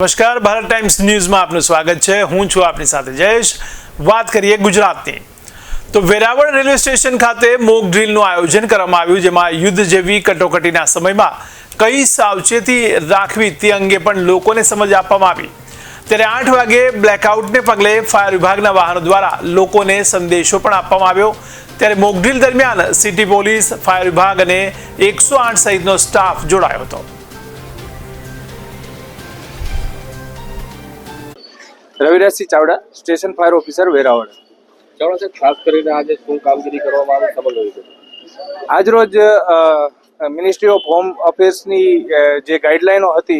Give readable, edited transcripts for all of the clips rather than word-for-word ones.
નમસ્કાર, ભારત ટાઈમ્સ ન્યૂઝમાં આપનું સ્વાગત છે। હું છું આપની સાથે જયેશ। વાત કરીએ ગુજરાતની તો વેરાવળ રેલવે સ્ટેશન ખાતે મોક ડ્રીલનું આયોજન કરવામાં આવ્યું, જેમાં યુદ્ધ જેવી કટોકટીના સમયમાં કઈ સાવચેતી રાખવી તે અંગે પણ લોકોને સમજ આપવામાં આવી। ત્યારે 8 વાગે બ્લેકઆઉટને પગલે ફાયર વિભાગના વાહનો દ્વારા લોકોને સંદેશો પણ આપવામાં આવ્યો। ત્યારે મોક ડ્રીલ દરમિયાન સિટી પોલીસ, ફાયર વિભાગ અને 108 સહિતનો સ્ટાફ જોડાયો હતો। Ravirajsinh Chavda, station fire officer Veraval. Chavda સાહેબ, ખાસ કરીને આજે શું કામગીરી કરવામાં આવી સમજ હોય છે? આજરોજ મિનિસ્ટ્રી ઓફ હોમ અફેર્સની જે ગાઈડલાઈનો હતી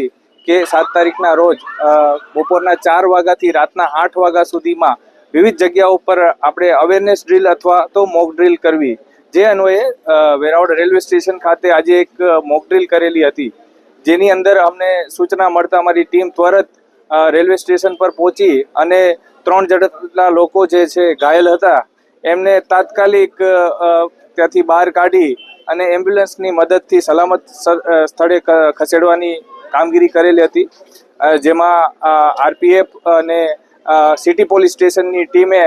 કે 7 તારીખના રોજ બપોરના 4 વાગ્યાથી રાતના 8 વાગ્યા સુધીમાં વિવિધ જગ્યાઓ પર આપણે અવેરનેસ ડ્રીલ અથવા તો મોક ડ્રીલ કરવી, જે અન્વયે વેરાવળ રેલવે સ્ટેશન ખાતે આજે એક મોક ડ્રીલ કરેલી હતી, જેની અંદર અમને સૂચના મળતા અમારી ટીમ ત્વરત રેલવે સ્ટેશન પર પહોંચી અને 3 જેટલા લોકો જે છે ઘાયલ હતા એમને તાત્કાલિક ત્યાંથી બહાર કાઢી અને એમ્બ્યુલન્સની મદદથી સલામત સ્થળે ખસેડવાની કામગીરી કરેલી હતી, જેમાં આરપીએફ અને સિટી પોલીસ સ્ટેશનની ટીમે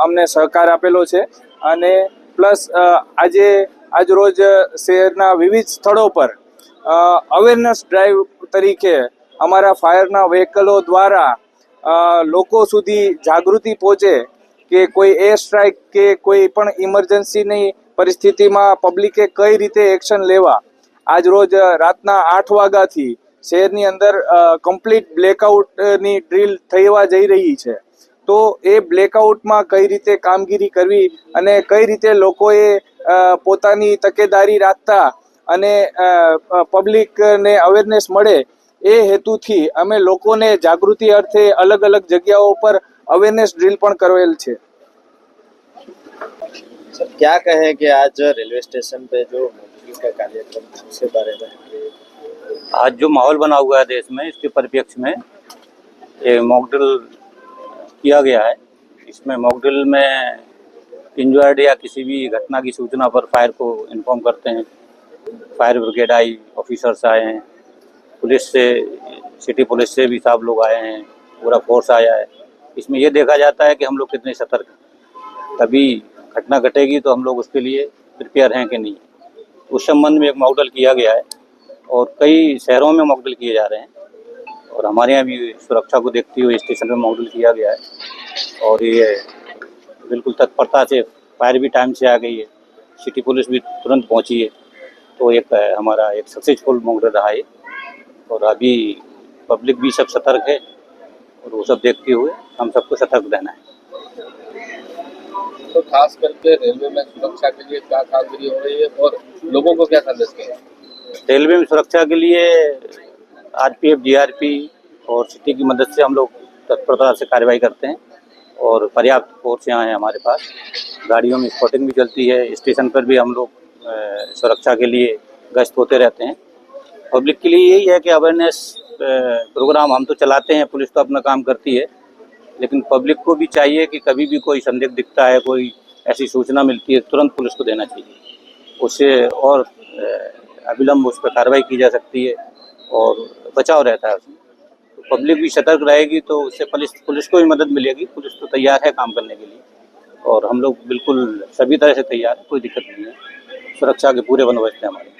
અમને સહકાર આપેલો છે। અને પ્લસ આજરોજ શહેરના વિવિધ સ્થળો પર અવેરનેસ ડ્રાઈવ તરીકે અમારા ફાયરના વ્હીકલો દ્વારા લોકો સુધી જાગૃતિ પહોંચે કે કોઈ એર સ્ટ્રાઇક કે કોઈ પણ ઇમરજન્સીની પરિસ્થિતિમાં પબ્લિકે કઈ રીતે એક્શન લેવા। આજ રોજ રાતના 8 વાગ્યાથી શહેરની અંદર કમ્પ્લીટ બ્લેકઆઉટની ડ્રીલ થવા જઈ રહી છે, તો એ બ્લેકઆઉટમાં કઈ રીતે કામગીરી કરવી અને કઈ રીતે લોકોએ પોતાની તકેદારી રાખતા અને પબ્લિકને અવેરનેસ મળે એ હેતુથી અમે લોકોને જાગૃતિ અર્થે અલગ અલગ જગ્યાઓ પર અવેરનેસ ડ્રીલ પણ કરેલ છે। सर, क्या कहें कि आज रेलवे स्टेशन पे जो मोक का कार्यक्रम उसके बारे में? आज जो माहौल बना हुआ है देश में, इसके परिप्रेक्ष्य में ये मॉक ड्रिल किया गया है। इसमें मॉक ड्रिल में इंजर्ड या किसी भी घटना की सूचना पर फायर को इन्फॉर्म करते हैं। फायर ब्रिगेड आई, ऑफिसर्स आए हैं, पुलिस से, सिटी पुलिस से भी सब लोग आए हैं, पूरा फोर्स आया है। इसमें ये देखा जाता है कि हम लोग कितने सतर्क हैं, तभी घटना घटेगी तो हम लोग उसके लिए प्रिपेयर हैं कि नहीं। उस संबंध में एक मॉक ड्रिल किया गया है और कई शहरों में मॉक ड्रिल किए जा रहे हैं और हमारे यहाँ भी सुरक्षा को देखते हुए स्टेशन पर मॉक ड्रिल किया गया है। और ये बिल्कुल तत्परता से फायर भी टाइम से आ गई है, सिटी पुलिस भी तुरंत पहुँची है, तो एक हमारा एक सक्सेसफुल मॉक ड्रिल रहा है। और अभी पब्लिक भी सब सतर्क है और वो सब देखते हुए हम सबको सतर्क रहना है। तो खास करके रेलवे में सुरक्षा के लिए क्या कामगिरी हो रही है और लोगों को क्या संदेश दें? रेलवे में सुरक्षा के लिए आरपीएफ, जीआरपी और सिटी की मदद से हम लोग तत्परता से कार्रवाई करते हैं और पर्याप्त फोर्स यहाँ है हमारे पास। गाड़ियों में स्पॉटिंग भी चलती है, स्टेशन पर भी हम लोग सुरक्षा के लिए गश्त होते रहते हैं। पब्लिक के लिए यही है कि अवेयरनेस प्रोग्राम हम तो चलाते हैं, पुलिस तो अपना काम करती है, लेकिन पब्लिक को भी चाहिए कि कभी भी कोई संदिग्ध दिखता है, कोई ऐसी सूचना मिलती है, तुरंत पुलिस को देना चाहिए। उससे और अविलंब उस पर कार्रवाई की जा सकती है और बचाव रहता है उसमें। तो पब्लिक भी सतर्क रहेगी तो उससे पुलिस को भी मदद मिलेगी। पुलिस तो तैयार है काम करने के लिए और हम लोग बिल्कुल सभी तरह से तैयार हैं, कोई दिक्कत नहीं है। सुरक्षा के पूरे बंदोबस्त है हमारे।